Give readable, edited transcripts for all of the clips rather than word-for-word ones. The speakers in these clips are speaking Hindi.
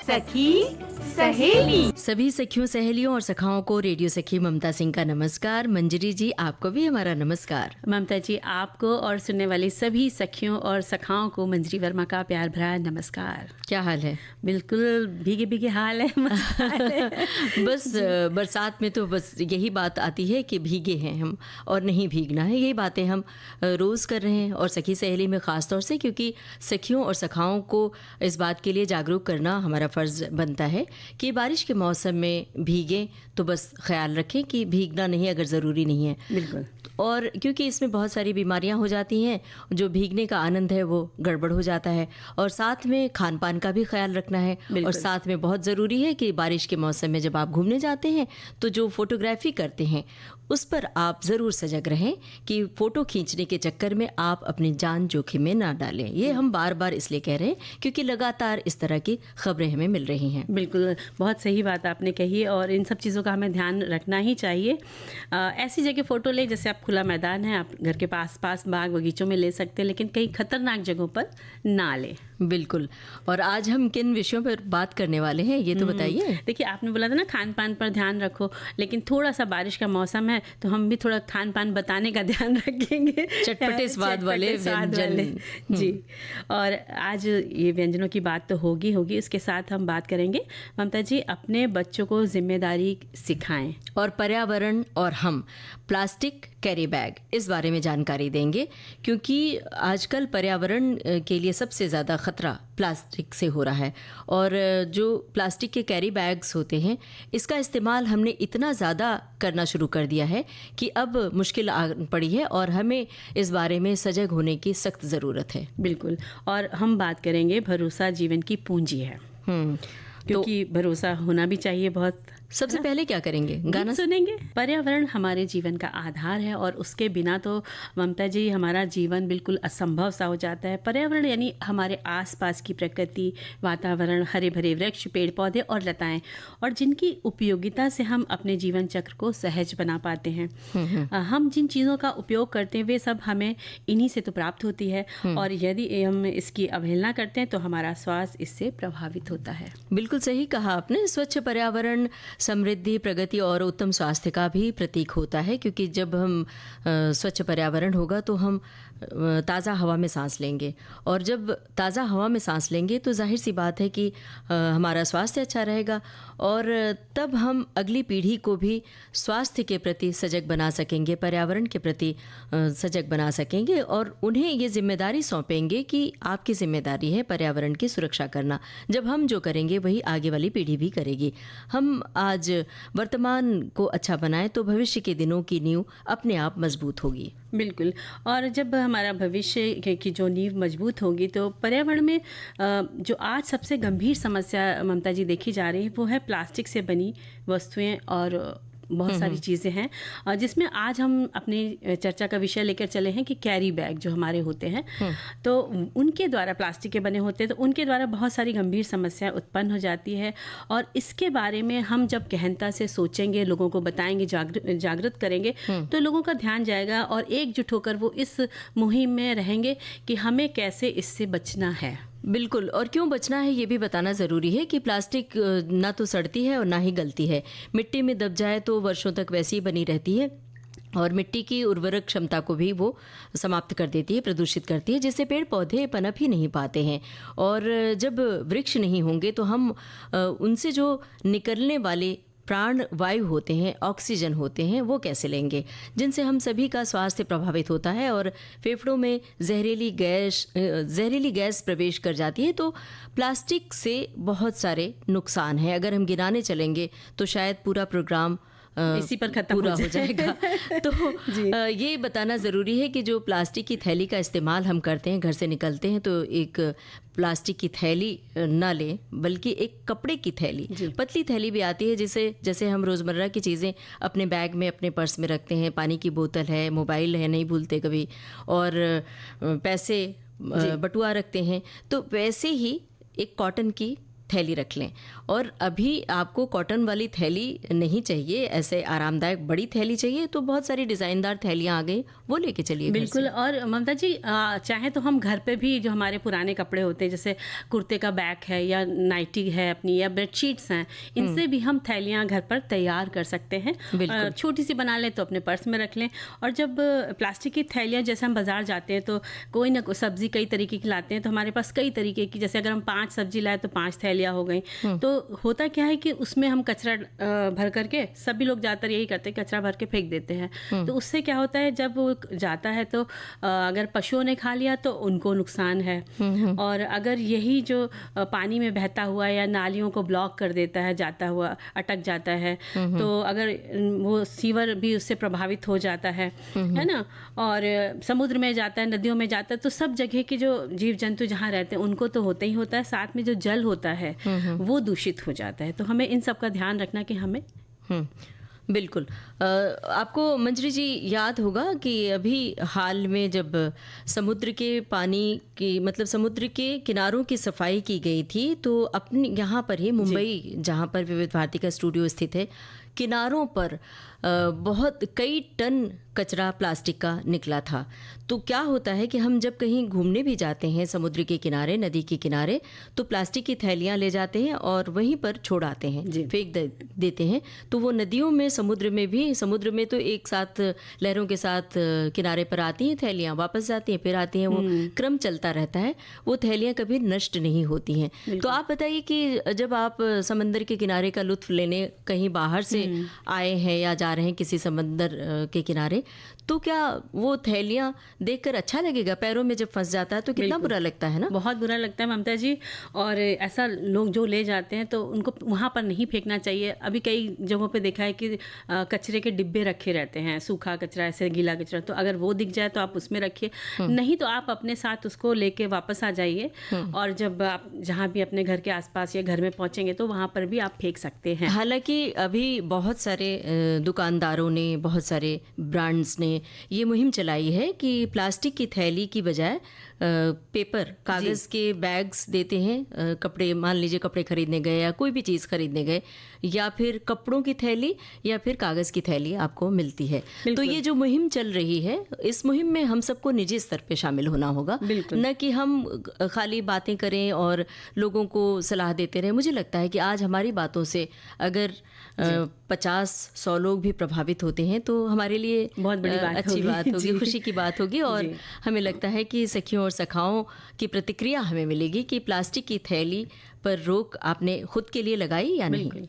सखी सहेली। सभी सखियों सहेलियों और सखाओं को रेडियो सखी ममता सिंह का नमस्कार। मंजरी जी आपको भी हमारा नमस्कार। ममता जी आपको और सुनने वाली सभी सखियों और सखाओं को मंजरी वर्मा का प्यार भरा नमस्कार। क्या हाल है? बिल्कुल भीगे भीगे हाल है, मस्त हाल है। बस बरसात में तो बस यही बात आती है कि भीगे हैं हम और नहीं भीगना है। यही बातें हम रोज़ कर रहे हैं और सखी सहेली में ख़ास तौर से, क्योंकि सखियों और सखाओं को इस बात के लिए जागरूक करना हमारा फ़र्ज़ बनता है कि बारिश के मौसम में भीगें तो बस ख्याल रखें कि भीगना नहीं अगर ज़रूरी नहीं है। बिल्कुल। और क्योंकि इसमें बहुत सारी बीमारियां हो जाती हैं, जो भीगने का आनंद है वो गड़बड़ हो जाता है। और साथ में खान पान का भी ख्याल रखना है। और साथ में बहुत ज़रूरी है कि बारिश के मौसम में जब आप घूमने जाते हैं तो जो फोटोग्राफी करते हैं उस पर आप ज़रूर सजग रहें कि फ़ोटो खींचने के चक्कर में आप अपनी जान जोखिम में ना डालें। ये हम बार बार इसलिए कह रहे हैं क्योंकि लगातार इस तरह की खबरें हमें मिल रही हैं। बिल्कुल, बहुत सही बात आपने कही और इन सब चीज़ों का हमें ध्यान रखना ही चाहिए। ऐसी जगह फ़ोटो ले, जैसे आप खुला मैदान है, आप घर के पास बाग बगीचों में ले सकते हैं, लेकिन कई खतरनाक जगहों पर ना लें। बिल्कुल। और आज हम किन विषयों पर बात करने वाले हैं ये तो बताइए। देखिए, आपने बोला था ना खान पान पर ध्यान रखो, लेकिन थोड़ा सा बारिश का मौसम है तो हम भी थोड़ा खान पान बताने का ध्यान रखेंगे। चटपटे स्वाद वाले व्यंजन। जी। और आज ये व्यंजनों की बात तो होगी इसके साथ हम बात करेंगे ममता जी, अपने बच्चों को जिम्मेदारी सिखाएं और पर्यावरण और हम प्लास्टिक कैरी बैग इस बारे में जानकारी देंगे, क्योंकि आजकल पर्यावरण के लिए सबसे ज़्यादा ख़तरा प्लास्टिक से हो रहा है। और जो प्लास्टिक के कैरी बैग्स होते हैं इसका इस्तेमाल हमने इतना ज़्यादा करना शुरू कर दिया है कि अब मुश्किल आ पड़ी है और हमें इस बारे में सजग होने की सख्त ज़रूरत है। बिल्कुल। और हम बात करेंगे भरोसा जीवन की पूंजी है, क्योंकि भरोसा होना भी चाहिए बहुत। सबसे पहले क्या करेंगे? गाना सुनेंगे। पर्यावरण हमारे जीवन का आधार है और उसके बिना तो ममता जी हमारा जीवन बिल्कुल असंभव सा हो जाता है। पर्यावरण यानी हमारे आसपास की प्रकृति, वातावरण, हरे भरे वृक्ष, पेड़ पौधे और लताएं, और जिनकी उपयोगिता से हम अपने जीवन चक्र को सहज बना पाते हैं। हम जिन चीज़ों का उपयोग करते हैं वे सब हमें इन्हीं से तो प्राप्त होती है, और यदि हम इसकी अवहेलना करते हैं तो हमारा स्वास्थ्य इससे प्रभावित होता है। बिल्कुल सही कहा आपने। स्वच्छ पर्यावरण समृद्धि, प्रगति और उत्तम स्वास्थ्य का भी प्रतीक होता है, क्योंकि जब हम स्वच्छ पर्यावरण होगा तो हम ताज़ा हवा में सांस लेंगे, और जब ताज़ा हवा में सांस लेंगे तो जाहिर सी बात है कि हमारा स्वास्थ्य अच्छा रहेगा, और तब हम अगली पीढ़ी को भी स्वास्थ्य के प्रति सजग बना सकेंगे, पर्यावरण के प्रति सजग बना सकेंगे, और उन्हें ये जिम्मेदारी सौंपेंगे कि आपकी जिम्मेदारी है पर्यावरण की सुरक्षा करना। जब हम जो करेंगे वही आगे वाली पीढ़ी भी करेगी। हम आज वर्तमान को अच्छा बनाएं तो भविष्य के दिनों की नींव अपने आप मजबूत होगी। बिल्कुल। और जब हमारा भविष्य की जो नींव मजबूत होगी तो पर्यावरण में जो आज सबसे गंभीर समस्या ममता जी देखी जा रही है वो है प्लास्टिक से बनी वस्तुएं और बहुत सारी चीज़ें हैं, जिसमें आज हम अपनी चर्चा का विषय लेकर चले हैं कि कैरी बैग जो हमारे होते हैं, तो उनके द्वारा, प्लास्टिक के बने होते हैं तो उनके द्वारा बहुत सारी गंभीर समस्याएं उत्पन्न हो जाती है। और इसके बारे में हम जब गहनता से सोचेंगे, लोगों को बताएंगे, जागृत करेंगे तो लोगों का ध्यान जाएगा और एकजुट होकर वो इस मुहिम में रहेंगे कि हमें कैसे इससे बचना है। बिल्कुल। और क्यों बचना है ये भी बताना ज़रूरी है कि प्लास्टिक ना तो सड़ती है और ना ही गलती है। मिट्टी में दब जाए तो वर्षों तक वैसी ही बनी रहती है और मिट्टी की उर्वरक क्षमता को भी वो समाप्त कर देती है, प्रदूषित करती है, जिससे पेड़ पौधे पनप ही नहीं पाते हैं। और जब वृक्ष नहीं होंगे तो हम उनसे जो निकलने वाले प्राण वायु होते हैं, ऑक्सीजन होते हैं, वो कैसे लेंगे, जिनसे हम सभी का स्वास्थ्य प्रभावित होता है और फेफड़ों में जहरीली गैस प्रवेश कर जाती है। तो प्लास्टिक से बहुत सारे नुकसान हैं। अगर हम गिनाने चलेंगे तो शायद पूरा प्रोग्राम इसी पर खत्म पूरा हो जाएगा। तो ये बताना ज़रूरी है कि जो प्लास्टिक की थैली का इस्तेमाल हम करते हैं, घर से निकलते हैं तो एक प्लास्टिक की थैली ना लें, बल्कि एक कपड़े की थैली, पतली थैली भी आती है, जैसे हम रोज़मर्रा की चीज़ें अपने बैग में, अपने पर्स में रखते हैं। पानी की बोतल है, मोबाइल है, नहीं भूलते कभी, और पैसे बटुआ रखते हैं, तो वैसे ही एक कॉटन की थैली रख लें। और अभी आपको कॉटन वाली थैली नहीं चाहिए, ऐसे आरामदायक बड़ी थैली चाहिए तो बहुत सारी डिज़ाइनदार थैलियाँ आ गई, वो लेके चलिए घर से। बिल्कुल। और ममता जी चाहे तो हम घर पे भी जो हमारे पुराने कपड़े होते हैं, जैसे कुर्ते का बैक है या नाइटी है अपनी या बेडशीट्स हैं, इनसे भी हम थैलियाँ घर पर तैयार कर सकते हैं। बिल्कुल। छोटी सी बना लें तो अपने पर्स में रख लें। और जब प्लास्टिक की थैलियाँ, जैसे हम बाजार जाते हैं तो कोई ना कोई सब्जी कई तरीके की लाते हैं, तो हमारे पास कई तरीके की, जैसे अगर हम 5 सब्जी लाए तो 5 थैलियाँ हो गई। तो होता क्या है कि उसमें हम कचरा भर करके, सभी लोग ज़्यादातर यही करते हैं, कचरा भर के फेंक देते हैं। तो उससे क्या होता है, जब वो जाता है तो अगर पशुओं ने खा लिया तो उनको नुकसान है। और अगर यही जो पानी में बहता हुआ या नालियों को ब्लॉक कर देता है, जाता हुआ अटक जाता है, तो अगर वो सीवर भी उससे प्रभावित हो जाता है ना। और समुद्र में जाता है, नदियों में जाता है, तो सब जगह के जो जीव जंतु जहाँ रहते हैं उनको तो होता ही होता है, साथ में जो जल होता है वो दूषित हो जाता है। तो हमें इन सब का ध्यान रखना कि हमें बिल्कुल। आपको मंजरी जी याद होगा कि अभी हाल में जब समुद्र के पानी की, मतलब समुद्र के किनारों की सफाई की गई थी, तो अपने यहाँ पर ही मुंबई, जहाँ पर विविध भारती का स्टूडियो स्थित है, किनारों पर बहुत कई टन कचरा प्लास्टिक का निकला था। तो क्या होता है कि हम जब कहीं घूमने भी जाते हैं समुद्र के किनारे, नदी के किनारे, तो प्लास्टिक की थैलियाँ ले जाते हैं और वहीं पर छोड़ आते हैं, फेंक देते हैं। तो वो नदियों में, समुद्र में भी, समुद्र में तो एक साथ लहरों के साथ किनारे पर आती हैं थैलियाँ, वापस जाती हैं, फिर आती हैं, वो क्रम चलता रहता है। वो थैलियाँ कभी नष्ट नहीं होती हैं। तो आप बताइए कि जब आप समंदर के किनारे का लुत्फ लेने कहीं बाहर से आए हैं या जा रहे हैं किसी समंदर के किनारे, तो क्या वो थैलियाँ देखकर अच्छा लगेगा? पैरों में जब फंस जाता है तो कितना बुरा लगता है ना। बहुत बुरा लगता है ममता जी। और ऐसा लोग जो ले जाते हैं तो उनको वहाँ पर नहीं फेंकना चाहिए। अभी कई जगहों पे देखा है कि कचरे के डिब्बे रखे रहते हैं, सूखा कचरा, ऐसे गीला कचरा, तो अगर वो दिख जाए तो आप उसमें रखिए, नहीं तो आप अपने साथ उसको लेके वापस आ जाइए। और जब आप जहाँ भी अपने घर के आसपास या घर में पहुँचेंगे तो वहाँ पर भी आप फेंक सकते हैं। हालांकि अभी बहुत सारे दुकानदारों ने, बहुत सारे ब्रांड्स ने ये मुहिम चलाई है कि प्लास्टिक की थैली की बजाय पेपर, कागज़ के बैग्स देते हैं। कपड़े, मान लीजिए कपड़े खरीदने गए या कोई भी चीज़ खरीदने गए, या फिर कपड़ों की थैली या फिर कागज़ की थैली आपको मिलती है। तो ये जो मुहिम चल रही है, इस मुहिम में हम सबको निजी स्तर पे शामिल होना होगा, न कि हम खाली बातें करें और लोगों को सलाह देते रहें। मुझे लगता है कि आज हमारी बातों से अगर 50-100 लोग भी प्रभावित होते हैं तो हमारे लिए बहुत बड़ी बात अच्छी बात होगी, खुशी की बात होगी। और हमें लगता है कि सखियों और सखाओं की प्रतिक्रिया हमें मिलेगी कि प्लास्टिक की थैली पर रोक आपने खुद के लिए लगाई या नहीं।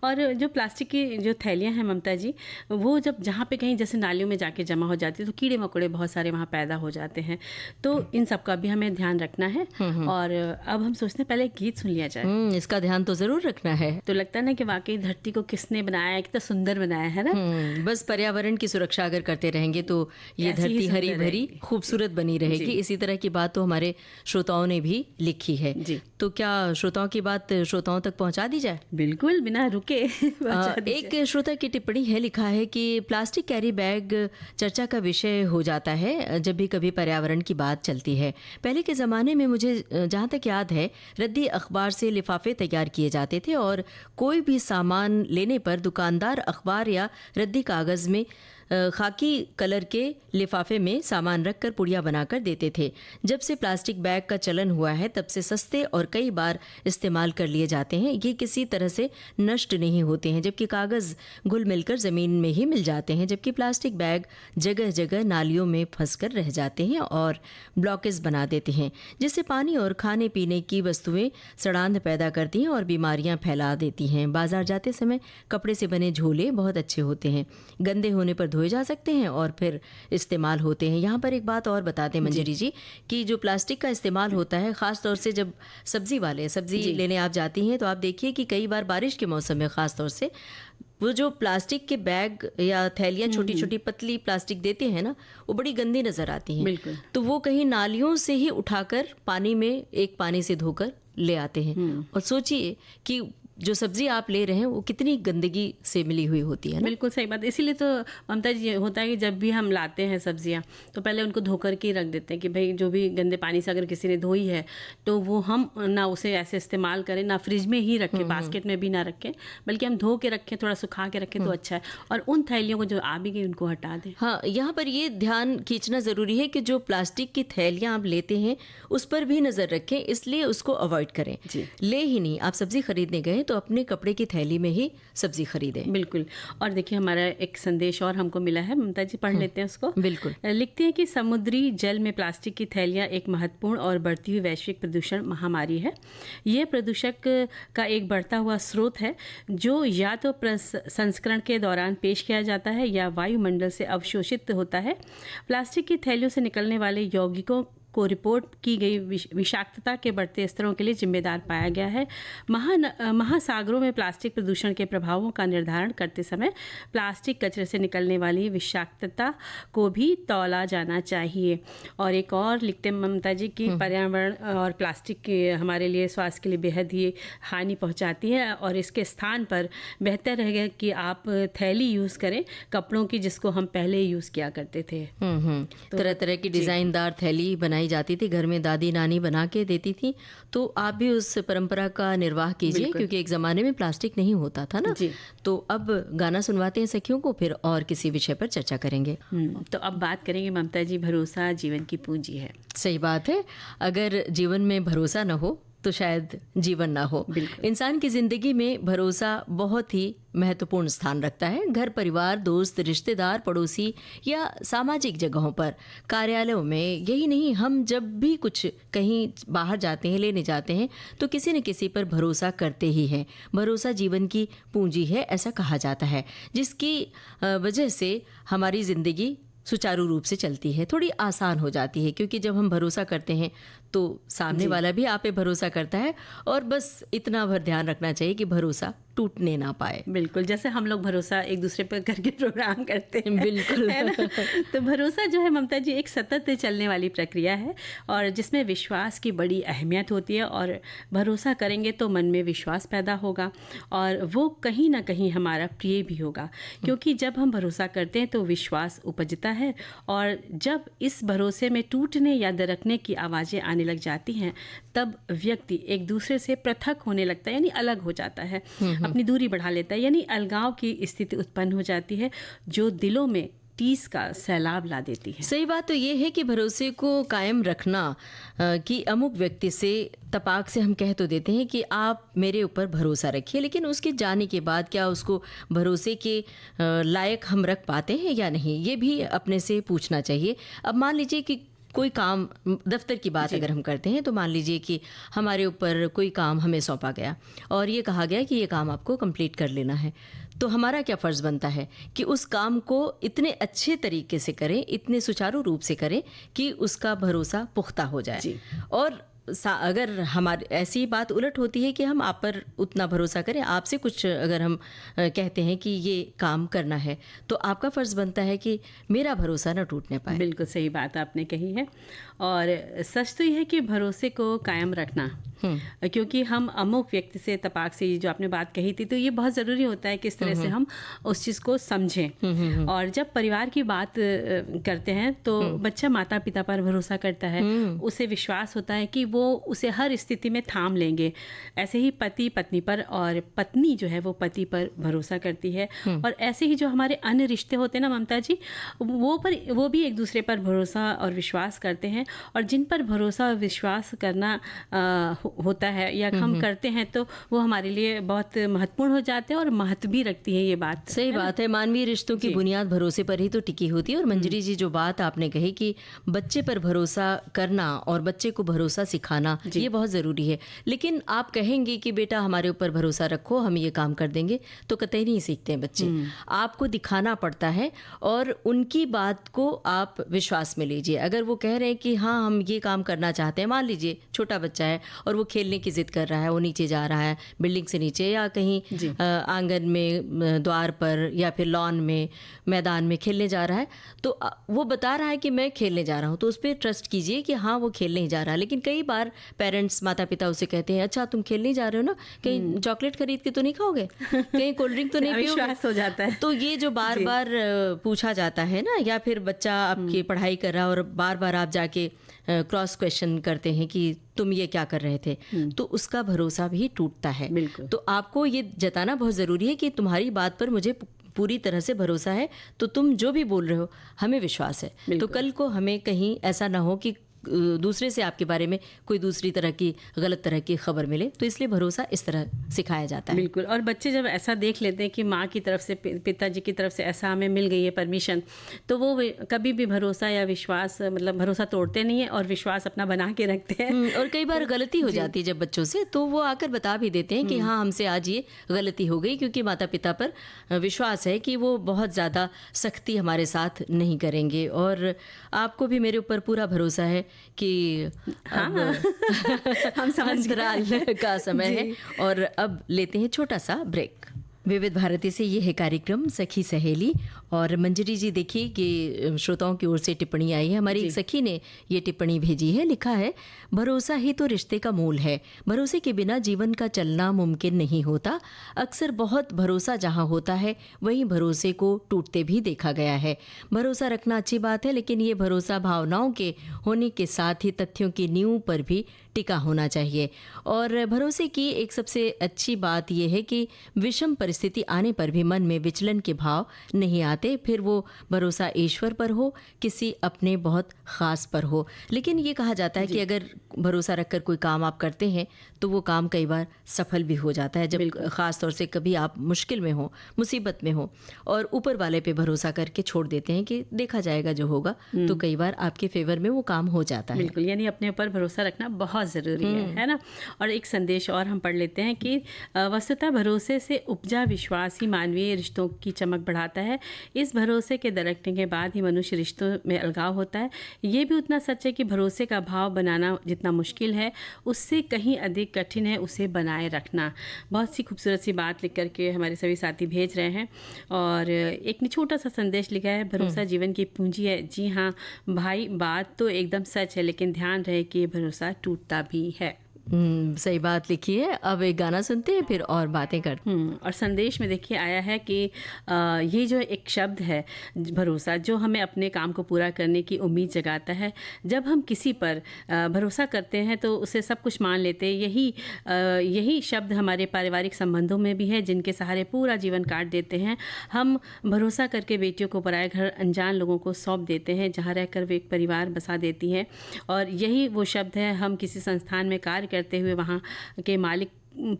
और जो प्लास्टिक की जो थैलियाँ हैं ममता जी, वो जब जहाँ पे कहीं जैसे नालियों में जाके जमा हो जाती है तो कीड़े मकोड़े बहुत सारे वहाँ पैदा हो जाते हैं। तो इन सब का भी हमें ध्यान रखना है। और अब हम सोचते हैं पहले एक गीत सुन लिया जाए। इसका ध्यान तो जरूर रखना है। तो लगता है ना कि वाकई धरती को किसने बनाया है, कितना सुंदर बनाया है ना। बस पर्यावरण की सुरक्षा अगर करते रहेंगे तो ये धरती हरी भरी खूबसूरत बनी रहेगी। इसी तरह की बात तो हमारे श्रोताओं ने भी लिखी है। तो क्या श्रोताओं की बात श्रोताओं तक पहुंचा दी जाए? बिल्कुल, बिना रुके। एक श्रोता की टिप्पणी है, लिखा है कि प्लास्टिक कैरी बैग चर्चा का विषय हो जाता है जब भी कभी पर्यावरण की बात चलती है। पहले के ज़माने में मुझे जहाँ तक याद है, रद्दी अखबार से लिफाफे तैयार किए जाते थे और कोई भी सामान लेने पर दुकानदार अखबार या रद्दी कागज़ में खाकी कलर के लिफाफे में सामान रखकर पुड़िया बनाकर देते थे। जब से प्लास्टिक बैग का चलन हुआ है तब से सस्ते और कई बार इस्तेमाल कर लिए जाते हैं। ये किसी तरह से नष्ट नहीं होते हैं, जबकि कागज़ घुल मिलकर ज़मीन में ही मिल जाते हैं, जबकि प्लास्टिक बैग जगह जगह नालियों में फंसकर रह जाते हैं और ब्लॉकेज बना देते हैं, जिससे पानी और खाने पीने की वस्तुएं सड़ांध पैदा करती हैं और बीमारियां फैला देती हैं। बाजार जाते समय कपड़े से बने झोले बहुत अच्छे होते हैं, गंदे होने पर धोए जा सकते हैं और फिर इस्तेमाल होते हैं। यहाँ पर एक बात और बता दें मंजरी जी कि जो प्लास्टिक का इस्तेमाल होता है, ख़ास तौर से जब सब्जी लेने आप जाती हैं तो आप देखिए कि कई बार बारिश के मौसम में ख़ास तौर से वो जो प्लास्टिक के बैग या थैलियाँ छोटी छोटी पतली प्लास्टिक देते हैं ना, वो बड़ी गंदी नज़र आती हैं। तो वो कहीं नालियों से ही उठाकर पानी में, एक पानी से धोकर ले आते हैं। और सोचिए कि जो सब्जी आप ले रहे हैं वो कितनी गंदगी से मिली हुई होती है ना। बिल्कुल सही बात। इसीलिए तो ममता जी, ये होता है कि जब भी हम लाते हैं सब्जियां तो पहले उनको धोकर के ही रख देते हैं कि भाई जो भी गंदे पानी से अगर किसी ने धोई है तो वो हम ना उसे ऐसे इस्तेमाल करें, ना फ्रिज में ही रखें, बास्केट में भी ना रखें, बल्कि हम धो के रखें, थोड़ा सुखा के रखें तो अच्छा है। और उन थैलियों को जो आ भी गई उनको हटा दें। हाँ, यहाँ पर ये ध्यान खींचना ज़रूरी है कि जो प्लास्टिक की थैलियाँ आप लेते हैं उस पर भी नज़र रखें, इसलिए उसको अवॉइड करें। ले ही नहीं, आप सब्जी खरीदने गए तो अपने कपड़े की थैली में ही सब्जी खरीदें। बिल्कुल। और देखिए हमारा एक संदेश और हमको मिला है, ममता जी पढ़ लेते हैं उसको। बिल्कुल। लिखते हैं कि समुद्री जल में प्लास्टिक की थैलियाँ एक महत्वपूर्ण और बढ़ती हुई वैश्विक प्रदूषण महामारी है। ये प्रदूषक का एक बढ़ता हुआ स्रोत है जो या तो संस्करण के दौरान पेश किया जाता है या वायुमंडल से अवशोषित होता है। प्लास्टिक की थैलियों से निकलने वाले यौगिकों को रिपोर्ट की गई विषाक्तता के बढ़ते स्तरों के लिए जिम्मेदार पाया गया है। महासागरों में प्लास्टिक प्रदूषण के प्रभावों का निर्धारण करते समय प्लास्टिक कचरे से निकलने वाली विषाक्तता को भी तौला जाना चाहिए। और एक और लिखते हैं ममता जी की पर्यावरण और प्लास्टिक हमारे लिए स्वास्थ्य के लिए बेहद ही हानि पहुंचाती है और इसके स्थान पर बेहतर रहेगा कि आप थैली यूज़ करें कपड़ों की, जिसको हम पहले यूज़ किया करते थे। तरह तरह की डिज़ाइनदार थैली बनाई जाती थी, घर में दादी नानी बना के देती थी। तो आप भी उस परंपरा का निर्वाह कीजिए, क्योंकि एक ज़माने में प्लास्टिक नहीं होता था ना। तो अब गाना सुनवाते हैं सखियों को, फिर और किसी विषय पर चर्चा करेंगे। तो अब बात करेंगे ममता जी, भरोसा जीवन की पूंजी है। सही बात है। अगर जीवन में भरोसा न हो तो शायद जीवन ना हो। इंसान की जिंदगी में भरोसा बहुत ही महत्वपूर्ण स्थान रखता है। घर परिवार, दोस्त, रिश्तेदार, पड़ोसी या सामाजिक जगहों पर, कार्यालयों में, यही नहीं, हम जब भी कुछ कहीं बाहर जाते हैं, लेने जाते हैं, तो किसी न किसी पर भरोसा करते ही हैं। भरोसा जीवन की पूंजी है, ऐसा कहा जाता है, जिसकी वजह से हमारी जिंदगी सुचारू रूप से चलती है, थोड़ी आसान हो जाती है। क्योंकि जब हम भरोसा करते हैं तो सामने वाला भी आप पे भरोसा करता है, और बस इतना भर ध्यान रखना चाहिए कि भरोसा टूटने ना पाए। बिल्कुल, जैसे हम लोग भरोसा एक दूसरे पर करके प्रोग्राम करते हैं। बिल्कुल है ना? तो भरोसा जो है ममता जी एक सतत चलने वाली प्रक्रिया है और जिसमें विश्वास की बड़ी अहमियत होती है। और भरोसा करेंगे तो मन में विश्वास पैदा होगा और वो कहीं ना कहीं हमारा प्रिय भी होगा, क्योंकि जब हम भरोसा करते हैं तो विश्वास उपजता है, और जब इस भरोसे में टूटने या दरकने की आवाज़ें आने लग जाती हैं तब व्यक्ति एक दूसरे से पृथक होने लगता है, यानी अलग हो जाता है, अपनी दूरी बढ़ा लेता है, यानी अलगाव की स्थिति उत्पन्न हो जाती है जो दिलों में टीस का सैलाब ला देती है। सही बात तो ये है कि भरोसे को कायम रखना कि अमुक व्यक्ति से तपाक से हम कह तो देते हैं कि आप मेरे ऊपर भरोसा रखिए, लेकिन उसके जाने के बाद क्या उसको भरोसे के लायक हम रख पाते हैं या नहीं, ये भी अपने से पूछना चाहिए। अब मान लीजिए कि कोई काम, दफ्तर की बात अगर हम करते हैं, तो मान लीजिए कि हमारे ऊपर कोई काम हमें सौंपा गया और ये कहा गया कि ये काम आपको कंप्लीट कर लेना है। तो हमारा क्या फ़र्ज़ बनता है कि उस काम को इतने अच्छे तरीके से करें, इतने सुचारू रूप से करें कि उसका भरोसा पुख्ता हो जाए। और अगर हमारी ऐसी बात उलट होती है कि हम आप पर उतना भरोसा करें, आपसे कुछ अगर हम कहते हैं कि ये काम करना है, तो आपका फ़र्ज़ बनता है कि मेरा भरोसा ना टूटने पाए। बिल्कुल सही बात आपने कही है। और सच तो ये है कि भरोसे को कायम रखना, क्योंकि हम अमुक व्यक्ति से तपाक से, जो आपने बात कही थी, तो ये बहुत ज़रूरी होता है कि इस तरह से हम उस चीज़ को समझें। और जब परिवार की बात करते हैं तो बच्चा माता पिता पर भरोसा करता है, उसे विश्वास होता है कि वो उसे हर स्थिति में थाम लेंगे। ऐसे ही पति पत्नी पर और पत्नी जो है वो पति पर भरोसा करती है। और ऐसे ही जो हमारे अन्य रिश्ते होते हैं ना ममता जी, वो भी एक दूसरे पर भरोसा और विश्वास करते हैं। और जिन पर भरोसा और विश्वास करना होता है या हम करते हैं तो वो हमारे लिए बहुत महत्वपूर्ण हो जाते हैं और महत्व भी रखती है ये बात। सही बात है। मानवीय रिश्तों की बुनियाद भरोसे पर ही तो टिकी होती है। और मंजरी जी, जो बात आपने कही कि बच्चे पर भरोसा करना और बच्चे को भरोसा सिखाना, ये बहुत ज़रूरी है। लेकिन आप कहेंगे कि बेटा हमारे ऊपर भरोसा रखो, हम ये काम कर देंगे, तो कतई नहीं सीखते हैं बच्चे। आपको दिखाना पड़ता है और उनकी बात को आप विश्वास में लीजिए। अगर वो कह रहे हैं कि हाँ हम ये काम करना चाहते हैं, मान लीजिए छोटा बच्चा है और वो खेलने की जिद कर रहा है, वो नीचे जा रहा है बिल्डिंग से नीचे, या कहीं आंगन में द्वार पर या फिर लॉन में मैदान में खेलने जा रहा है, तो वो बता रहा है कि मैं खेलने जा रहा हूँ, तो उस पर ट्रस्ट कीजिए कि हाँ वो खेलने ही जा रहा है। लेकिन कई बार बार पेरेंट्स माता पिता उसे कहते हैं, अच्छा तुम खेलने जा रहे हो ना, कहीं चॉकलेट खरीद के तो नहीं खाओगे, कहीं कोल्ड ड्रिंक तो नहीं पियोगे। विश्वास हो जाता है। तो ये जो बार बार पूछा जाता है ना, या फिर बच्चा आपकी पढ़ाई कर रहा है और बार बार आप जाके क्रॉस क्वेश्चन करते हैं कि तुम ये क्या कर रहे थे, तो उसका भरोसा भी टूटता है। बिल्कुल। तो आपको ये जताना बहुत ज़रूरी है कि तुम्हारी बात पर मुझे पूरी तरह से भरोसा है, तो तुम जो भी बोल रहे हो हमें विश्वास है। तो कल को हमें कहीं ऐसा ना हो कि दूसरे से आपके बारे में कोई दूसरी तरह की गलत तरह की खबर मिले, तो इसलिए भरोसा इस तरह सिखाया जाता है। बिल्कुल। और बच्चे जब ऐसा देख लेते हैं कि माँ की तरफ से, पिताजी की तरफ से ऐसा हमें मिल गई है परमिशन, तो वो कभी भी भरोसा या विश्वास, मतलब भरोसा तोड़ते नहीं है और विश्वास अपना बना के रखते हैं। और कई बार गलती हो जाती है जब बच्चों से, तो वो आकर बता भी देते हैं कि हाँ हमसे आज ये गलती हो गई, क्योंकि माता पिता पर विश्वास है कि वो बहुत ज़्यादा सख्ती हमारे साथ नहीं करेंगे। और आपको भी मेरे ऊपर पूरा भरोसा है कि अब हम समझ अंतराल का समय है, और अब लेते हैं छोटा सा ब्रेक। विविध भारती से ये है कार्यक्रम सखी सहेली। और मंजरी जी, देखिए कि श्रोताओं की ओर से टिप्पणी आई है। हमारी एक सखी ने ये टिप्पणी भेजी है, लिखा है, भरोसा ही तो रिश्ते का मूल है, भरोसे के बिना जीवन का चलना मुमकिन नहीं होता। अक्सर बहुत भरोसा जहाँ होता है वहीं भरोसे को टूटते भी देखा गया है। भरोसा रखना अच्छी बात है, लेकिन ये भरोसा भावनाओं के होने के साथ ही तथ्यों की नींव पर भी टिका होना चाहिए। और भरोसे की एक सबसे अच्छी बात यह है कि विषम परिस्थिति आने पर भी मन में विचलन के भाव नहीं आते, फिर वो भरोसा ईश्वर पर हो, किसी अपने बहुत खास पर हो। लेकिन ये कहा जाता है कि अगर भरोसा रखकर कोई काम आप करते हैं तो वो काम कई बार सफल भी हो जाता है, जब खास तौर से कभी आप मुश्किल में हो, मुसीबत में हो, और ऊपर वाले पे भरोसा करके छोड़ देते हैं कि देखा जाएगा जो होगा, तो कई बार आपके फेवर में वो काम हो जाता है। बिल्कुल, यानी अपने ऊपर भरोसा रखना बहुत ज़रूरी है ना। और एक संदेश और हम पढ़ लेते हैं कि वस्तुतः भरोसे से उपजा विश्वास ही मानवीय रिश्तों की चमक बढ़ाता है। इस भरोसे के दरकने के बाद ही मनुष्य रिश्तों में अलगाव होता है। ये भी उतना सच है कि भरोसे का भाव बनाना जितना मुश्किल है, उससे कहीं अधिक कठिन है उसे बनाए रखना। बहुत सी खूबसूरत सी बात लिख करके हमारे सभी साथी भेज रहे हैं। और एक ने छोटा सा संदेश लिखा है, भरोसा जीवन की पूंजी है। जी हाँ भाई, बात तो एकदम सच है, लेकिन ध्यान रहे कि भरोसा टूटता भी है। सही बात लिखी है। अब एक गाना सुनते हैं, फिर और बातें करते हैं। और संदेश में देखिए आया है कि ये जो एक शब्द है भरोसा, जो हमें अपने काम को पूरा करने की उम्मीद जगाता है। जब हम किसी पर भरोसा करते हैं तो उसे सब कुछ मान लेते हैं। यही शब्द हमारे पारिवारिक संबंधों में भी है, जिनके सहारे पूरा जीवन काट देते हैं। हम भरोसा करके बेटियों को पराए घर, अनजान लोगों को सौंप देते हैं, जहाँ रहकर वे एक परिवार बसा देती हैं। और यही वो शब्द है, हम किसी संस्थान में कार्य करते हुए वहाँ के मालिक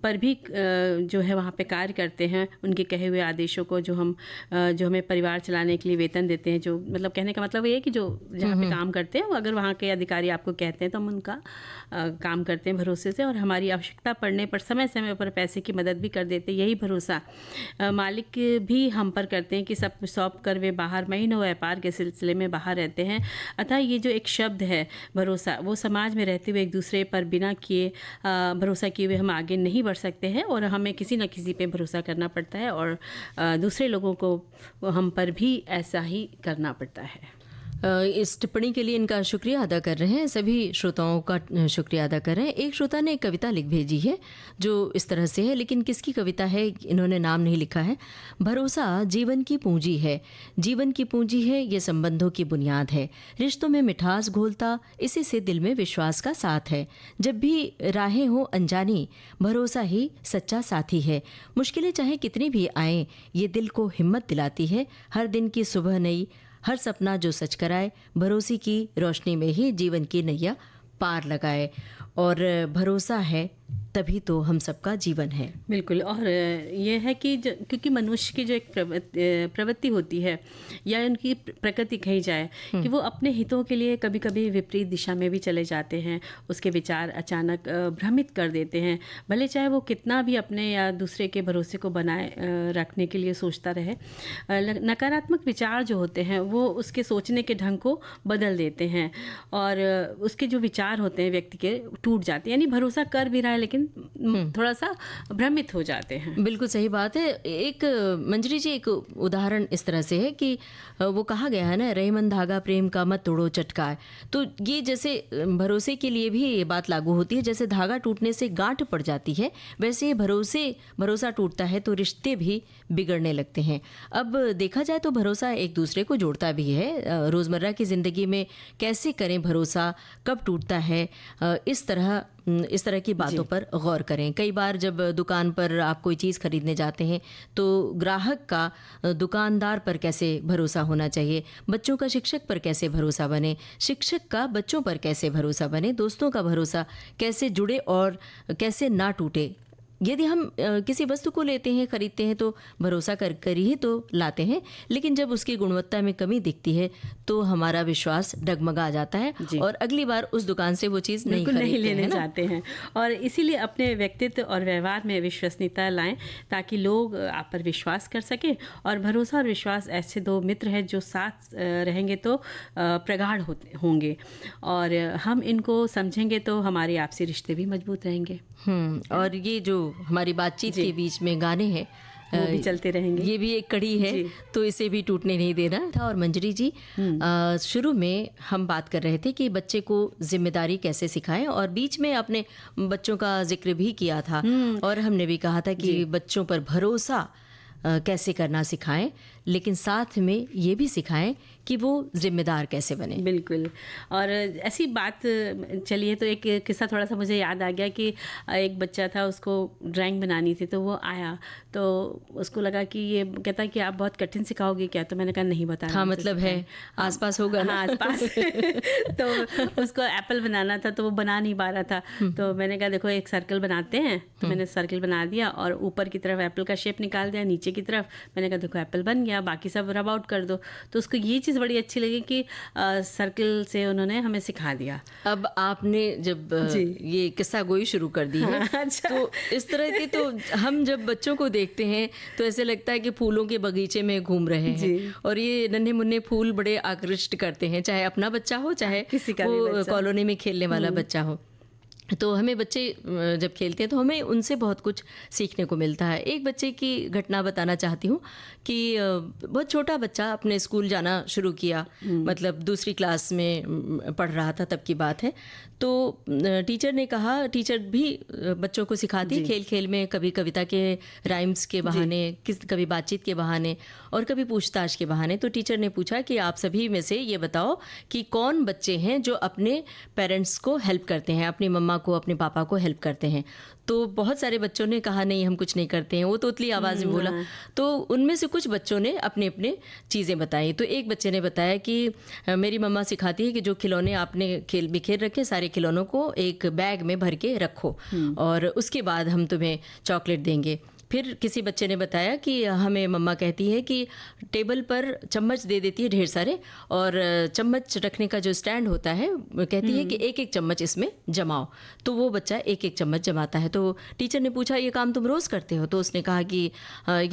पर भी जो है वहाँ पे कार्य करते हैं, उनके कहे हुए आदेशों को, जो हमें परिवार चलाने के लिए वेतन देते हैं, जो मतलब कहने का मतलब ये है कि जो जहाँ पे काम करते हैं, अगर वहाँ के अधिकारी आपको कहते हैं तो हम उनका काम करते हैं भरोसे से। और हमारी आवश्यकता पड़ने पर समय समय पर पैसे की मदद भी कर देते हैं। यही भरोसा मालिक भी हम पर करते हैं कि सब कुछ सौंप कर वे बाहर महीनों व्यापार के सिलसिले में बाहर रहते हैं। अतः ये जो एक शब्द है भरोसा, वो समाज में रहते हुए एक दूसरे पर बिना किए भरोसा किए हुए हम आगे नहीं बढ़ सकते हैं, और हमें किसी न किसी पे भरोसा करना पड़ता है, और दूसरे लोगों को हम पर भी ऐसा ही करना पड़ता है। इस टिप्पणी के लिए इनका शुक्रिया अदा कर रहे हैं, सभी श्रोताओं का शुक्रिया अदा कर रहे हैं। एक श्रोता ने एक कविता लिख भेजी है जो इस तरह से है, लेकिन किसकी कविता है इन्होंने नाम नहीं लिखा है। भरोसा जीवन की पूंजी है, जीवन की पूंजी है, ये संबंधों की बुनियाद है। रिश्तों में मिठास घोलता, इसी से दिल में विश्वास का साथ है। जब भी राहें हो अनजानी, भरोसा ही सच्चा साथी है। मुश्किलें चाहे कितनी भी आएं, ये दिल को हिम्मत दिलाती है। हर दिन की सुबह नई, हर सपना जो सच कराए, भरोसे की रोशनी में ही जीवन की नैया पार लगाए। और भरोसा है तभी तो हम सबका जीवन है। बिल्कुल। और ये है कि क्योंकि मनुष्य की जो एक प्रवृत्ति होती है, या उनकी प्रकृति कही जाए, कि वो अपने हितों के लिए कभी कभी विपरीत दिशा में भी चले जाते हैं। उसके विचार अचानक भ्रमित कर देते हैं, भले चाहे वो कितना भी अपने या दूसरे के भरोसे को बनाए रखने के लिए सोचता रहे। नकारात्मक विचार जो होते हैं वो उसके सोचने के ढंग को बदल देते हैं, और उसके जो विचार होते हैं व्यक्ति के टूट जाते हैं। यानी भरोसा कर भी रहा है लेकिन थोड़ा सा भ्रमित हो जाते हैं। बिल्कुल सही बात है। एक मंजरी जी, एक उदाहरण इस तरह से है कि वो कहा गया है ना, रहीमन धागा प्रेम का मत तोड़ो चटकाए। तो ये जैसे भरोसे के लिए भी ये बात लागू होती है। जैसे धागा टूटने से गांठ पड़ जाती है, वैसे भरोसा टूटता है तो रिश्ते भी बिगड़ने लगते हैं। अब देखा जाए तो भरोसा एक दूसरे को जोड़ता भी है। रोज़मर्रा की ज़िंदगी में कैसे करें भरोसा, कब टूटता है, इस तरह की बातों पर गौर करें। कई बार जब दुकान पर आप कोई चीज़ खरीदने जाते हैं तो ग्राहक का दुकानदार पर कैसे भरोसा होना चाहिए, बच्चों का शिक्षक पर कैसे भरोसा बने, शिक्षक का बच्चों पर कैसे भरोसा बने, दोस्तों का भरोसा कैसे जुड़े और कैसे ना टूटे। यदि हम किसी वस्तु को लेते हैं, खरीदते हैं तो भरोसा कर ही तो लाते हैं, लेकिन जब उसकी गुणवत्ता में कमी दिखती है तो हमारा विश्वास डगमगा जाता है और अगली बार उस दुकान से वो चीज़ नहीं लेने जाते हैं। और इसीलिए अपने व्यक्तित्व और व्यवहार में विश्वसनीयता लाएं ताकि लोग आप पर विश्वास कर सकें। और भरोसा और विश्वास ऐसे दो मित्र हैं जो साथ रहेंगे तो प्रगाढ़ होंगे, और हम इनको समझेंगे तो हमारे आपसी रिश्ते भी मजबूत रहेंगे। और ये जो हमारी बातचीत के बीच में गाने हैं वो भी चलते रहेंगे, ये भी एक कड़ी है, तो इसे भी टूटने नहीं देना था। और मंजरी जी, शुरू में हम बात कर रहे थे कि बच्चे को जिम्मेदारी कैसे सिखाएं, और बीच में अपने बच्चों का जिक्र भी किया था, और हमने भी कहा था कि बच्चों पर भरोसा कैसे करना सिखाएं, लेकिन साथ में ये भी सिखाएं कि वो जिम्मेदार कैसे बने। बिल्कुल। और ऐसी बात चलिए तो एक किस्सा थोड़ा सा मुझे याद आ गया कि एक बच्चा था, उसको ड्राइंग बनानी थी, तो वो आया तो उसको लगा कि ये कहता कि आप बहुत कठिन सिखाओगे क्या, तो मैंने कहा नहीं बता। हाँ, मतलब है आसपास होगा ना। हाँ, आसपास तो उसको एप्पल बनाना था तो वो बना नहीं पा रहा था, तो मैंने कहा देखो एक सर्कल बनाते हैं, तो मैंने सर्कल बना दिया और ऊपर की तरफ एप्पल का शेप निकाल दिया, नीचे की तरफ मैंने कहा देखो एप्पल बन गया, बाकी सब रब आउट कर दो। तो उसको ये चीज़ बड़ी अच्छी लगी कि सर्कल से उन्होंने हमें सिखा दिया। अब आपने जब ये किस्सा गोई शुरू कर दी है, अच्छा। तो इस तरह की, तो हम जब बच्चों को देखते हैं तो ऐसे लगता है कि फूलों के बगीचे में घूम रहे हैं, और ये नन्हे मुन्ने फूल बड़े आकृष्ट करते हैं, चाहे अपना बच्चा हो चाहे किसी का वो कॉलोनी में खेलने वाला बच्चा हो। तो हमें बच्चे जब खेलते हैं तो हमें उनसे बहुत कुछ सीखने को मिलता है। एक बच्चे की घटना बताना चाहती हूँ कि बहुत छोटा बच्चा अपने स्कूल जाना शुरू किया, मतलब दूसरी क्लास में पढ़ रहा था, तब की बात है। तो टीचर ने कहा, टीचर भी बच्चों को सिखाती खेल खेल में, कभी कविता के राइम्स के बहाने, कभी बातचीत के बहाने और कभी पूछताछ के बहाने। तो टीचर ने पूछा कि आप सभी में से ये बताओ कि कौन बच्चे हैं जो अपने पेरेंट्स को हेल्प करते हैं, अपनी मम्मा को, अपने पापा को हेल्प करते हैं। तो बहुत सारे बच्चों ने कहा नहीं, हम कुछ नहीं करते हैं। वो तोतली आवाज़ में बोला। तो उनमें से कुछ बच्चों ने अपने अपने चीज़ें बताई। तो एक बच्चे ने बताया कि मेरी मम्मा सिखाती है कि जो खिलौने आपने बिखेर रखे, सारे खिलौनों को एक बैग में भर के रखो और उसके बाद हम तुम्हें चॉकलेट देंगे। फिर किसी बच्चे ने बताया कि हमें मम्मा कहती है कि टेबल पर चम्मच दे देती है ढेर सारे, और चम्मच रखने का जो स्टैंड होता है कहती है कि एक एक चम्मच इसमें जमाओ। तो वो बच्चा एक एक चम्मच जमाता है। तो टीचर ने पूछा ये काम तुम रोज़ करते हो? तो उसने कहा कि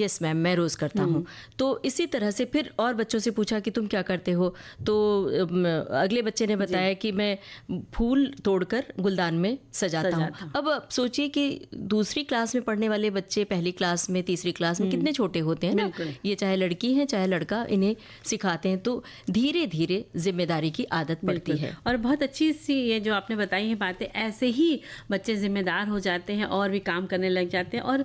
यस मैम, मैं रोज़ करता हूँ। तो इसी तरह से फिर और बच्चों से पूछा कि तुम क्या करते हो? तो अगले बच्चे ने बताया कि मैं फूल तोड़कर गुलदान में सजाता हूँ। अब सोचिए कि दूसरी क्लास में पढ़ने वाले बच्चे पहली क्लास में, तीसरी क्लास में कितने छोटे होते हैं ना। ये चाहे लड़की है चाहे लड़का, इन्हें सिखाते हैं तो धीरे धीरे जिम्मेदारी की आदत पड़ती है। और बहुत अच्छी सी ये जो आपने बताई है बातें, ऐसे ही बच्चे जिम्मेदार हो जाते हैं और भी काम करने लग जाते हैं। और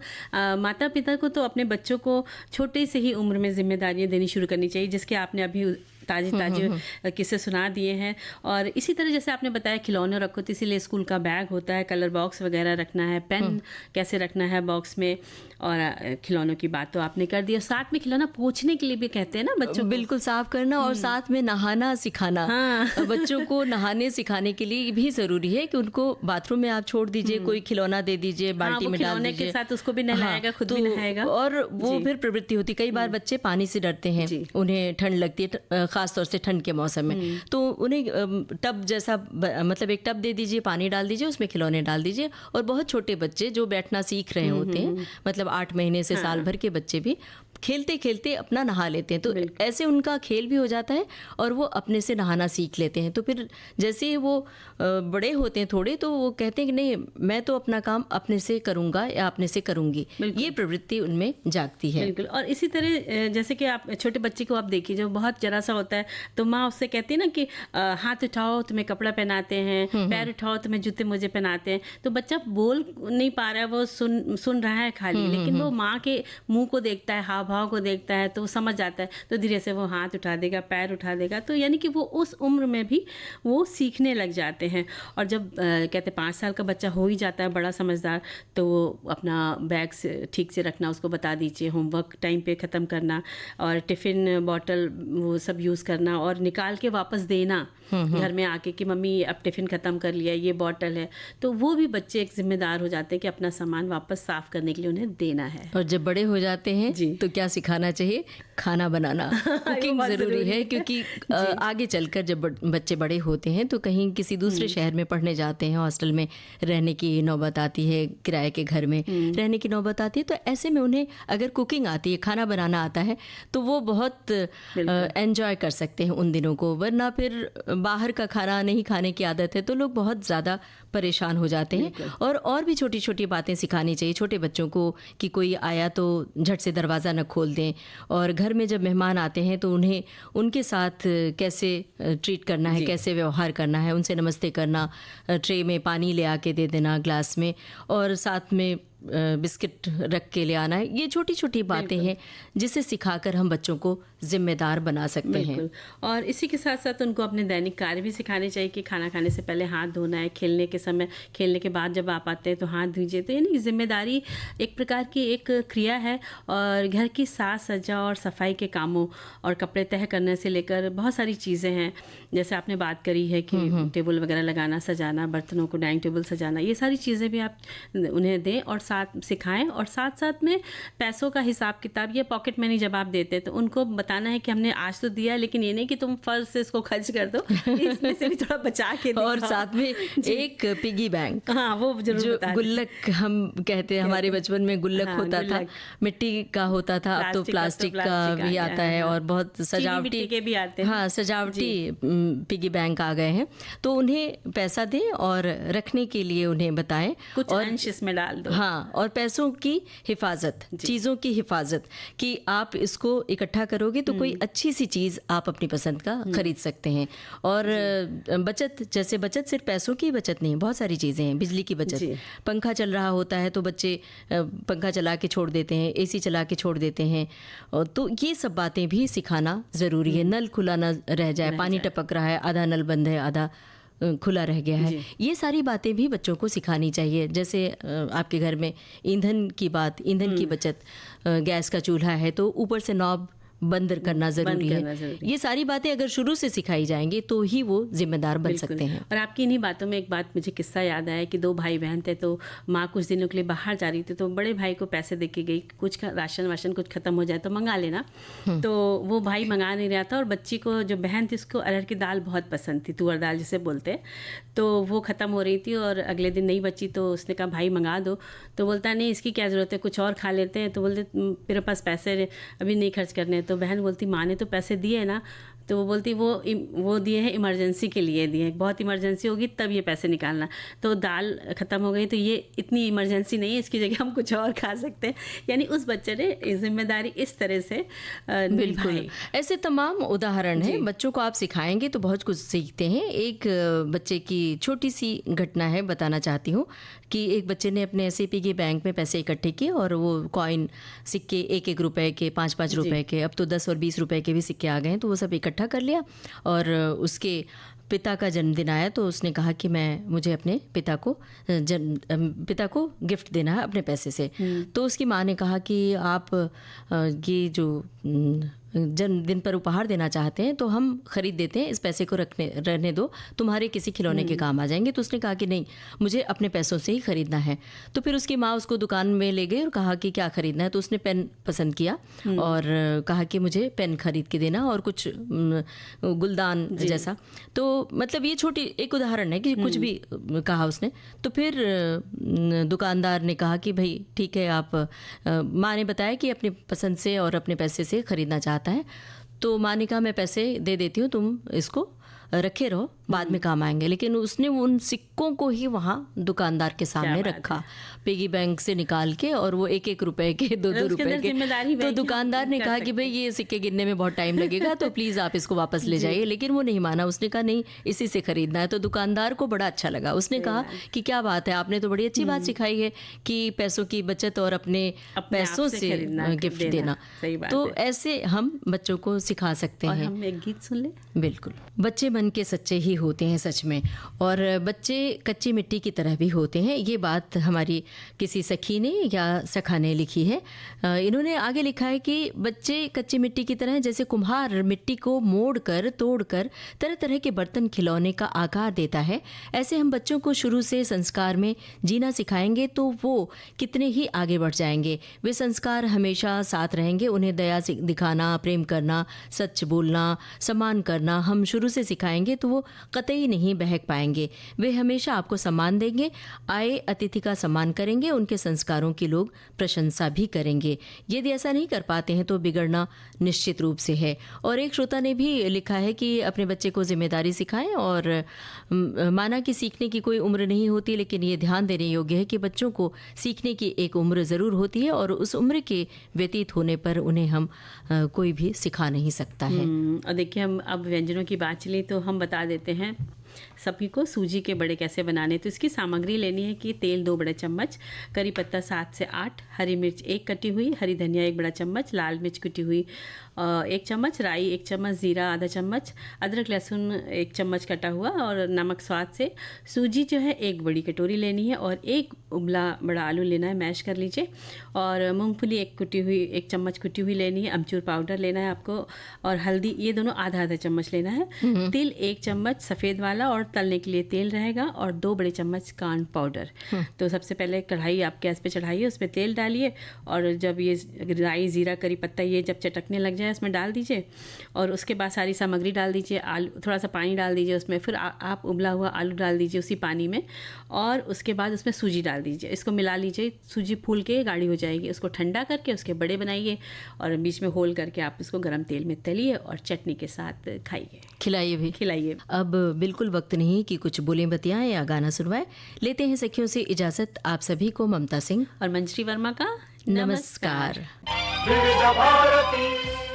माता पिता को तो अपने बच्चों को छोटे से ही उम्र में जिम्मेदारियां देनी शुरू करनी चाहिए, जिसके आपने अभी ताजे किस्से सुना दिए हैं। और इसी तरह जैसे आपने बताया खिलौने रखो, तो इसीलिए स्कूल का बैग होता है, कलर बॉक्स वगैरह रखना है, पेन कैसे रखना है बॉक्स में। और खिलौनों की बात तो आपने कर दी, और साथ में खिलौना पोंछने के लिए भी कहते हैं ना बच्चों को, बिल्कुल साफ करना, और साथ में नहाना सिखाना। बच्चों को नहाने सिखाने के लिए भी जरूरी है कि उनको बाथरूम में आप छोड़ दीजिए, कोई खिलौना दे दीजिए, बाल्टी में डाल दीजिए, के साथ उसको भी नहलाएगा, खुद भी नहाएगा, और वो फिर प्रवृत्ति होती। कई बार बच्चे पानी से डरते हैं, उन्हें ठंड लगती है, खासतौर से ठंड के मौसम में। तो उन्हें टब जैसा, मतलब एक टब दे दीजिए, पानी डाल दीजिए, उसमें खिलौने डाल दीजिए। और बहुत छोटे बच्चे जो बैठना सीख रहे होते हैं, मतलब 8 महीने से साल भर के बच्चे भी खेलते खेलते अपना नहा लेते हैं, तो ऐसे उनका खेल भी हो जाता है और वो अपने से नहाना सीख लेते हैं। तो फिर जैसे ही वो बड़े होते हैं थोड़े, तो वो कहते हैं कि नहीं, मैं तो अपना काम अपने से करूँगा या अपने से करूँगी, ये प्रवृत्ति उनमें जागती है। बिल्कुल। और इसी तरह जैसे कि आप छोटे बच्चे को आप देखिए, जो बहुत जरा सा होता है, तो माँ उससे कहती है ना कि हाथ उठाओ तुम्हें कपड़ा पहनाते हैं, पैर उठाओ तुम्हें जूते मोजे पहनाते हैं। तो बच्चा बोल नहीं पा रहा है, वो सुन रहा है खाली, लेकिन वो माँ के मुंह को देखता है, हाव भाव को देखता है, तो वो समझ जाता है, तो धीरे से वो हाथ उठा देगा, पैर उठा देगा। तो यानी कि वो उस उम्र में भी वो सीखने लग जाते हैं। और जब कहते 5 साल का बच्चा हो ही जाता है बड़ा समझदार, तो वो अपना बैग से ठीक से रखना उसको बता दीजिए, होमवर्क टाइम पे ख़त्म करना, और टिफ़िन बॉटल वो सब यूज़ करना, और निकाल के वापस देना घर में आके कि मम्मी अब टिफ़िन ख़त्म कर लिया, ये बॉटल है। तो वो भी बच्चे एक जिम्मेदार हो जाते हैं कि अपना सामान वापस साफ़ करने के लिए उन्हें देना है। और जब बड़े हो जाते हैं तो क्या सिखाना चाहिए? खाना बनाना, कुकिंग ज़रूरी है, क्योंकि आगे चलकर जब बच्चे बड़े होते हैं तो कहीं किसी दूसरे शहर में पढ़ने जाते हैं, हॉस्टल में रहने की नौबत आती है, किराए के घर में रहने की नौबत आती है, तो ऐसे में उन्हें अगर कुकिंग आती है, खाना बनाना आता है, तो वो बहुत एंजॉय कर सकते हैं उन दिनों को। वरना फिर बाहर का खाना नहीं खाने की आदत है तो लोग बहुत ज़्यादा परेशान हो जाते हैं। और भी छोटी छोटी बातें सिखानी चाहिए छोटे बच्चों को, कि कोई आया तो झट से दरवाज़ा न खोल दें, और घर में जब मेहमान आते हैं तो उन्हें उनके साथ कैसे ट्रीट करना है, कैसे व्यवहार करना है, उनसे नमस्ते करना, ट्रे में पानी ले आके दे देना ग्लास में, और साथ में बिस्किट रख के ले आना है। ये छोटी छोटी बातें हैं जिसे सिखाकर हम बच्चों को जिम्मेदार बना सकते हैं। और इसी के साथ साथ उनको अपने दैनिक कार्य भी सिखाने चाहिए कि खाना खाने से पहले हाथ धोना है, खेलने के समय, खेलने के बाद जब आप आते हैं तो हाथ धोइए। तो यानी जिम्मेदारी एक प्रकार की एक क्रिया है, और घर की साज सज्जा और सफाई के कामों और कपड़े तह करने से लेकर बहुत सारी चीज़ें हैं। जैसे आपने बात करी है कि टेबल वगैरह लगाना, सजाना, बर्तनों को डाइनिंग टेबल सजाना, ये सारी चीज़ें भी आप उन्हें दें और साथ सिखाएं। और साथ साथ में पैसों का हिसाब किताब, ये पॉकेट मनी जब आप देते हैं तो उनको बताना है कि हमने आज तो दिया, लेकिन ये नहीं कि तुम फर्ज से इसको खर्च कर दो, इसमें से भी थोड़ा बचा के दिखाओ। और साथ में एक पिगी बैंक, हाँ वो जरूर जो गुल्लक हम कहते हैं, हमारे बचपन में गुल्लक होता था, मिट्टी का होता था, अब तो प्लास्टिक का भी आता है, और बहुत सजावटी के भी आते हैं। हाँ, सजावटी पिगी बैंक आ गए हैं। तो उन्हें पैसा दें और रखने के लिए उन्हें बताएं, कुछ अंश इसमें डाल दो। हाँ, और पैसों की हिफाजत, चीज़ों की हिफाजत, कि आप इसको इकट्ठा करोगे तो कोई अच्छी सी चीज़ आप अपनी पसंद का खरीद सकते हैं। और बचत, जैसे बचत सिर्फ पैसों की बचत नहीं, बहुत सारी चीज़ें हैं। बिजली की बचत, पंखा चल रहा होता है तो बच्चे पंखा चला के छोड़ देते हैं, एसी चला के छोड़ देते हैं, तो ये सब बातें भी सिखाना ज़रूरी है। नल खुला ना रह जाए, पानी टपक रहा है, आधा नल बंद है, आधा खुला रह गया है, ये सारी बातें भी बच्चों को सिखानी चाहिए। जैसे आपके घर में ईंधन की बात, ईंधन की बचत, गैस का चूल्हा है तो ऊपर से नॉब बंद करना ज़रूरी है। ये सारी बातें अगर शुरू से सिखाई जाएंगी तो ही वो जिम्मेदार बन सकते हैं। और आपकी इन्हीं बातों में एक बात मुझे किस्सा याद आया कि 2 भाई बहन थे, तो माँ कुछ दिनों के लिए बाहर जा रही थी, तो बड़े भाई को पैसे दे के गई, कुछ राशन वाशन कुछ ख़त्म हो जाए तो मंगा लेना। तो वो भाई मंगा नहीं रहा था, और बच्ची को, जो बहन थी, उसको अरहर की दाल बहुत पसंद थी, तुअर दाल जिसे बोलते हैं। तो वो ख़त्म हो रही थी और अगले दिन नहीं बची, तो उसने कहा भाई मंगा दो। तो बोलता नहीं, इसकी क्या ज़रूरत है, कुछ और खा लेते हैं। तो बोलते मेरे पास पैसे अभी नहीं खर्च करने। तो बहन बोलती माँ ने तो पैसे दिए ना। तो वो बोलती वो दिए हैं, इमरजेंसी के लिए दिए हैं, बहुत इमरजेंसी होगी तब ये पैसे निकालना। तो दाल ख़त्म हो गई, तो ये इतनी इमरजेंसी नहीं है, इसकी जगह हम कुछ और खा सकते हैं। यानी उस बच्चे ने जिम्मेदारी इस तरह से बिल्कुल, ऐसे तमाम उदाहरण हैं। बच्चों को आप सिखाएंगे तो बहुत कुछ सीखते हैं। एक बच्चे की छोटी सी घटना है, बताना चाहती हूँ कि एक बच्चे ने अपने ऐसे पिगी बैंक में पैसे इकट्ठे किए, और वो कॉइन, सिक्के, 1-1 रुपए के, 5-5 रुपए के, अब तो 10 और 20 रुपए के भी सिक्के आ गए हैं, तो वो सब इकट्ठा कर लिया। और उसके पिता का जन्मदिन आया तो उसने कहा कि मुझे अपने पिता को गिफ्ट देना है अपने पैसे से। तो उसकी माँ ने कहा कि आप ये जो जन्मदिन पर उपहार देना चाहते हैं तो हम खरीद देते हैं, इस पैसे को रहने दो, तुम्हारे किसी खिलौने के काम आ जाएंगे। तो उसने कहा कि नहीं, मुझे अपने पैसों से ही खरीदना है। तो फिर उसकी माँ उसको दुकान में ले गई और कहा कि क्या खरीदना है। तो उसने पेन पसंद किया और कहा कि मुझे पेन खरीद के देना और कुछ गुलदान जैसा। तो मतलब ये छोटी एक उदाहरण है कि कुछ भी कहा उसने। तो फिर दुकानदार ने कहा कि भाई ठीक है, आप माँ ने बताया कि अपनी पसंद से और अपने पैसे से खरीदना चाहता है। तो माँ ने कहा मैं पैसे दे देती हूँ, तुम इसको रखे रहो, बाद में काम आएंगे। लेकिन उसने उन सिक्कों को ही वहाँ दुकानदार के सामने रखा, पिगी बैंक से निकाल के, और वो 1-1 रुपए के 2-2 रुपए के। तो दुकानदार ने कहा कि भाई ये सिक्के गिनने में बहुत टाइम लगेगा, तो प्लीज़ आप इसको वापस ले जाइए। लेकिन वो नहीं माना, उसने कहा नहीं, इसी से खरीदना है। तो दुकानदार को बड़ा अच्छा लगा। उसने कहा कि क्या बात है, आपने तो बड़ी अच्छी बात सिखाई है कि पैसों की बचत और अपने पैसों से गिफ्ट देना। तो ऐसे हम बच्चों को सिखा सकते हैं। हम एक गीत सुन ले। बिल्कुल। बच्चे मन के सच्चे ही होते हैं सच में, और बच्चे कच्ची मिट्टी की तरह भी होते हैं। ये बात हमारी किसी सखी ने या सखा ने लिखी है। इन्होंने आगे लिखा है कि बच्चे कच्ची मिट्टी की तरह, जैसे कुम्हार मिट्टी को मोड़कर तोड़कर तरह तरह के बर्तन खिलौने का आकार देता है, ऐसे हम बच्चों को शुरू से संस्कार में जीना सिखाएंगे तो वो कितने ही आगे बढ़ जाएंगे। वे संस्कार हमेशा साथ रहेंगे। उन्हें दया दिखाना, प्रेम करना, सच बोलना, सम्मान करना हम शुरू से सिखाएंगे तो वो कतई नहीं बहक पाएंगे। वे हमेशा आपको सम्मान देंगे, आए अतिथि का सम्मान करेंगे, उनके संस्कारों की लोग प्रशंसा भी करेंगे। यदि ऐसा नहीं कर पाते हैं तो बिगड़ना निश्चित रूप से है। और एक श्रोता ने भी लिखा है कि अपने बच्चे को जिम्मेदारी सिखाएं, और माना कि सीखने की कोई उम्र नहीं होती, लेकिन ये ध्यान देने योग्य है कि बच्चों को सीखने की एक उम्र ज़रूर होती है, और उस उम्र के व्यतीत होने पर उन्हें हम कोई भी सिखा नहीं सकता है। और देखिए, हम अब व्यंजनों की बात चली तो हम बता देते हैं सभी को सूजी के बड़े कैसे बनाने। तो इसकी सामग्री लेनी है कि तेल 2 बड़े चम्मच, करी पत्ता 7 से 8, हरी मिर्च 1 कटी हुई, हरी धनिया 1 बड़ा चम्मच, लाल मिर्च कुटी हुई 1 चम्मच, राई 1 चम्मच, जीरा आधा चम्मच, अदरक लहसुन 1 चम्मच कटा हुआ, और नमक स्वाद से। सूजी जो है 1 बड़ी कटोरी लेनी है, और 1 उबला बड़ा आलू लेना है, मैश कर लीजिए। और मूंगफली 1 चम्मच कुटी हुई लेनी है, अमचूर पाउडर लेना है आपको, और हल्दी, ये दोनों आधा आधा चम्मच लेना है। तिल 1 चम्मच सफ़ेद वाला, और तलने के लिए तेल रहेगा, और 2 बड़े चम्मच कान पाउडर। तो सबसे पहले कढ़ाई आप गैस पे चढ़ाइए, उसमें तेल डालिए, और जब ये राई, जीरा, करी पत्ता ये जब चटकने लग जाए उसमें डाल दीजिए, और उसके बाद सारी सामग्री डाल दीजिए। आलू, थोड़ा सा पानी डाल दीजिए उसमें, फिर आप उबला हुआ आलू डाल दीजिए उसी पानी में, और उसके बाद उसमें सूजी डाल दीजिए। इसको मिला लीजिए, सूजी फूल के गाढ़ी हो जाएगी। उसको ठंडा करके उसके बड़े बनाइए, और बीच में होल करके आप इसको गर्म तेल में तलिए और चटनी के साथ खाइए, खिलाइए। अब बिल्कुल वक्त नहीं कि कुछ बोलें बतियाएं या गाना सुनवाएं। लेते हैं सखियों से इजाजत। आप सभी को ममता सिंह और मंजरी वर्मा का नमस्कार। विविध भारती